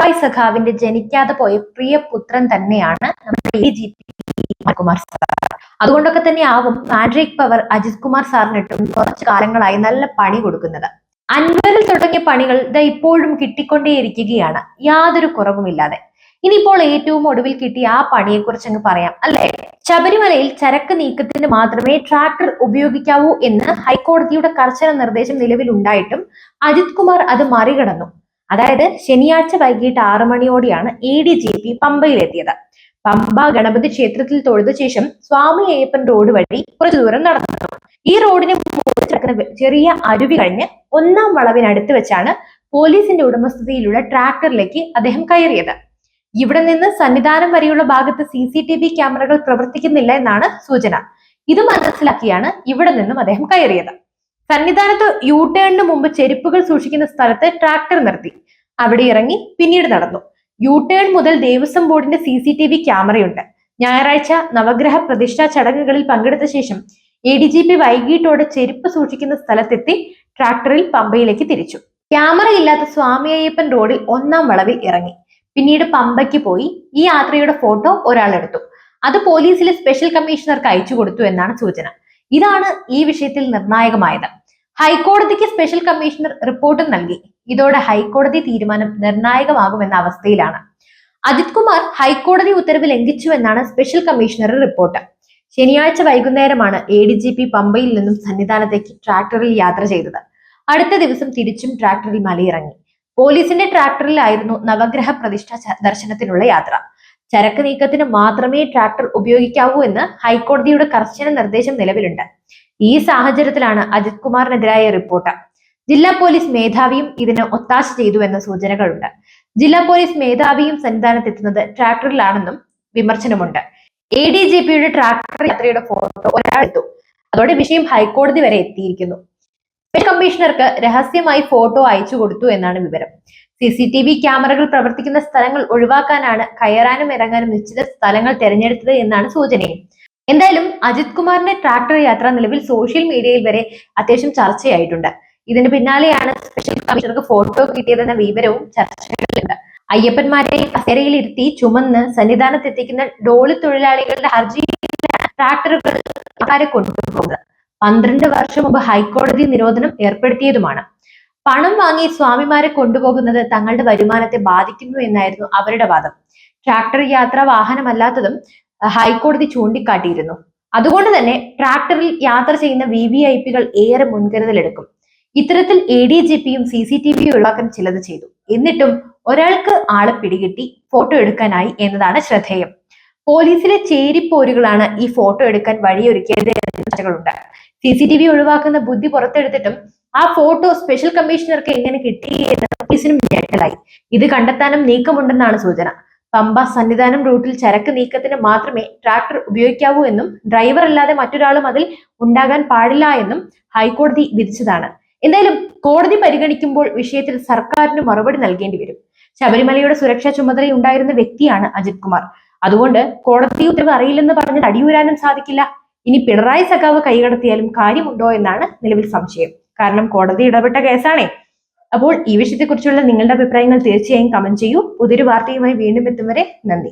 പിണറായി സഖാവിന്റെ ജനിക്കാതെ പോയ പ്രിയ പുത്രൻ തന്നെയാണ് നമ്മുടെ AGP കുമാർ സാർ. അതുകൊണ്ടൊക്കെ തന്നെ ആവും മാഡ്രിക് പവർ അജിത് കുമാർ സാറിനിട്ടും കുറച്ചു കാലങ്ങളായി നല്ല പണി കൊടുക്കുന്നത്. അൻവറിൽ തുടങ്ങിയ പണികൾ ഇപ്പോഴും കിട്ടിക്കൊണ്ടേയിരിക്കുകയാണ്, യാതൊരു കുറവുമില്ലാതെ. ഇനിയിപ്പോൾ ഏറ്റവും ഒടുവിൽ കിട്ടിയ ആ പണിയെക്കുറിച്ച് അങ്ങ് പറയാം അല്ലെ. ശബരിമലയിൽ ചരക്ക് നീക്കത്തിന് മാത്രമേ ട്രാക്ടർ ഉപയോഗിക്കാവൂ എന്ന് ഹൈക്കോടതിയുടെ കർശന നിർദ്ദേശം നിലവിലുണ്ടായിട്ടും അജിത് കുമാർ അത് മറികടന്നു. അതായത് ശനിയാഴ്ച വൈകിട്ട് 6 മണിയോടെയാണ് ADGP പമ്പയിലെത്തിയത്. പമ്പ ഗണപതി ക്ഷേത്രത്തിൽ തൊഴുത ശേഷം സ്വാമി അയ്യപ്പൻ റോഡ് വഴി കുറച്ചു ദൂരം നടന്നു. ഈ റോഡിന് ചെറിയ അരുവി കഴിഞ്ഞ് 1ാം വളവിനടുത്ത് വെച്ചാണ് പോലീസിന്റെ ഉടമസ്ഥതയിലുള്ള ട്രാക്ടറിലേക്ക് അദ്ദേഹം കയറിയത്. ഇവിടെ നിന്ന് സന്നിധാനം വരെയുള്ള ഭാഗത്ത് CCTV ക്യാമറകൾ പ്രവർത്തിക്കുന്നില്ല എന്നാണ് സൂചന. ഇത് മനസ്സിലാക്കിയാണ് ഇവിടെ നിന്നും അദ്ദേഹം കയറിയത്. സന്നിധാനത്ത് U-ടേണിന് മുമ്പ് ചെരുപ്പുകൾ സൂക്ഷിക്കുന്ന സ്ഥലത്ത് ട്രാക്ടർ നിർത്തി. അവിടെ ഇറങ്ങി പിന്നീട് നടന്നു. U-ടേൺ മുതൽ ദേവസ്വം ബോർഡിന്റെ CCTV ക്യാമറയുണ്ട്. ഞായറാഴ്ച നവഗ്രഹ പ്രതിഷ്ഠാ ചടങ്ങുകളിൽ പങ്കെടുത്ത ശേഷം ADGP വൈകിട്ടോടെ ചെരുപ്പ് സൂക്ഷിക്കുന്ന സ്ഥലത്തെത്തി ട്രാക്ടറിൽ പമ്പയിലേക്ക് തിരിച്ചു. ക്യാമറയില്ലാത്ത സ്വാമി അയ്യപ്പൻ റോഡിൽ 1ാം വളവിൽ ഇറങ്ങി. പിന്നീട് പമ്പയ്ക്ക് പോയി. ഈ യാത്രയുടെ ഫോട്ടോ ഒരാൾ എടുത്തു. അത് പോലീസിലെ സ്പെഷ്യൽ കമ്മീഷണർക്ക് അയച്ചു കൊടുത്തു എന്നാണ് സൂചന. ഇതാണ് ഈ വിഷയത്തിൽ നിർണായകമായത്. ഹൈക്കോടതിക്ക് സ്പെഷ്യൽ കമ്മീഷണർ റിപ്പോർട്ടും നൽകി. ഇതോടെ ഹൈക്കോടതി തീരുമാനം നിർണായകമാകുമെന്ന അവസ്ഥയിലാണ്. അജിത് കുമാർ ഹൈക്കോടതി ഉത്തരവ് ലംഘിച്ചു എന്നാണ് സ്പെഷ്യൽ കമ്മീഷണറുടെ റിപ്പോർട്ട്. ശനിയാഴ്ച വൈകുന്നേരമാണ് ADGP പമ്പയിൽ നിന്നും സന്നിധാനത്തേക്ക് ട്രാക്ടറിൽ യാത്ര ചെയ്തത്. അടുത്ത ദിവസം തിരിച്ചും ട്രാക്ടറിൽ മലയിറങ്ങി. പോലീസിന്റെ ട്രാക്ടറിലായിരുന്നു നവഗ്രഹ പ്രതിഷ്ഠ ദർശനത്തിനുള്ള യാത്ര. ചരക്ക് നീക്കത്തിന് മാത്രമേ ട്രാക്ടർ ഉപയോഗിക്കാവൂ എന്ന് ഹൈക്കോടതിയുടെ കർശന നിർദ്ദേശം നിലവിലുണ്ട്. ഈ സാഹചര്യത്തിലാണ് അജിത് കുമാറിനെതിരായ റിപ്പോർട്ട്. ജില്ലാ പോലീസ് മേധാവിയും ഇതിന് ഒത്താശ ചെയ്തുവെന്ന സൂചനകളുണ്ട്. ജില്ലാ പോലീസ് മേധാവിയും സന്നിധാനത്തെത്തുന്നത് ട്രാക്ടറിലാണെന്നും വിമർശനമുണ്ട്. ADGPയുടെ ട്രാക്ടർ യാത്രയുടെ ഫോട്ടോ ഒരാൾ എടുത്തു. അതോടെ വിഷയം ഹൈക്കോടതി വരെ എത്തിയിരിക്കുന്നു. സ്പെഷ്യൽ കമ്മീഷണർക്ക് രഹസ്യമായി ഫോട്ടോ അയച്ചു കൊടുത്തു എന്നാണ് വിവരം. CCTV ക്യാമറകൾ പ്രവർത്തിക്കുന്ന സ്ഥലങ്ങൾ ഒഴിവാക്കാനാണ് കയറാനും ഇറങ്ങാനും നിശ്ചിത സ്ഥലങ്ങൾ തെരഞ്ഞെടുത്തത് എന്നാണ് സൂചനയും. എന്തായാലും അജിത് കുമാറിന്റെ ട്രാക്ടർ യാത്ര നിലവിൽ സോഷ്യൽ മീഡിയയിൽ വരെ അത്യാവശ്യം ചർച്ചയായിട്ടുണ്ട്. ഇതിന് പിന്നാലെയാണ് സ്പെഷ്യൽ കമ്മീഷണർക്ക് ഫോട്ടോ കിട്ടിയതെന്ന വിവരവും ചർച്ചകളിലുണ്ട്. അയ്യപ്പന്മാരെ കസേരയിൽ ഇരുത്തി ചുമന്ന് സന്നിധാനത്തെത്തിക്കുന്ന ഡോളി തൊഴിലാളികളുടെ ഹർജി ട്രാക്ടറുകൾ കൊണ്ടുപോകുന്നത് 12 വർഷം മുമ്പ് ഹൈക്കോടതി നിരോധനം ഏർപ്പെടുത്തിയതുമാണ്. പണം വാങ്ങി സ്വാമിമാരെ കൊണ്ടുപോകുന്നത് തങ്ങളുടെ വരുമാനത്തെ ബാധിക്കുന്നു എന്നായിരുന്നു അവരുടെ വാദം. ട്രാക്ടർ യാത്ര വാഹനമല്ലാത്തതും ഹൈക്കോടതി ചൂണ്ടിക്കാട്ടിയിരുന്നു. അതുകൊണ്ട് തന്നെ ട്രാക്ടറിൽ യാത്ര ചെയ്യുന്ന VVIPകൾ ഏറെ മുൻകരുതലെടുക്കും. ഇത്തരത്തിൽ ADGPയും CCTVയും ഒഴിവാക്കാൻ ചിലത് ചെയ്തു. എന്നിട്ടും ഒരാൾക്ക് ആളെ പിടികിട്ടി ഫോട്ടോ എടുക്കാനായി എന്നതാണ് ശ്രദ്ധേയം. പോലീസിലെ ചേരിപ്പോരുകളാണ് ഈ ഫോട്ടോ എടുക്കാൻ വഴിയൊരുക്കിയത് എന്ന ചർച്ചകളുണ്ട്. CCTV ഒഴിവാക്കുന്ന ബുദ്ധി പുറത്തെടുത്തിട്ടും ആ ഫോട്ടോ സ്പെഷ്യൽ കമ്മീഷണർക്ക് എങ്ങനെ കിട്ടി എന്ന് പോലീസിനും ഞെട്ടലായി. ഇത് കണ്ടെത്താനും നീക്കമുണ്ടെന്നാണ് സൂചന. പമ്പ സന്നിധാനം റൂട്ടിൽ ചരക്ക് നീക്കത്തിന് മാത്രമേ ട്രാക്ടർ ഉപയോഗിക്കാവൂ എന്നും ഡ്രൈവർ അല്ലാതെ മറ്റൊരാളും അതിൽ ഉണ്ടാകാൻ പാടില്ല എന്നും ഹൈക്കോടതി വിധിച്ചതാണ്. എന്തായാലും കോടതി പരിഗണിക്കുമ്പോൾ വിഷയത്തിൽ സർക്കാരിന് മറുപടി നൽകേണ്ടി വരും. ശബരിമലയുടെ സുരക്ഷാ ചുമതലയുണ്ടായിരുന്ന വ്യക്തിയാണ് അജിത് കുമാർ. അതുകൊണ്ട് കോടതി ഉത്തരവ് അറിയില്ലെന്ന് പറഞ്ഞ് തടിയൂരാനും സാധിക്കില്ല. ഇനി പിണറായി സഖാവ് കൈകടത്തിയാലും കാര്യമുണ്ടോ എന്നാണ് നിലവിൽ സംശയം. കാരണം കോടതി ഇടപെട്ട കേസാണേ. അപ്പോൾ ഈ വിഷയത്തെക്കുറിച്ചുള്ള നിങ്ങളുടെ അഭിപ്രായങ്ങൾ തീർച്ചയായും കമന്റ് ചെയ്യൂ. പുതിയൊരു വാർത്തയുമായി വീണ്ടും എത്തും വരെ നന്ദി.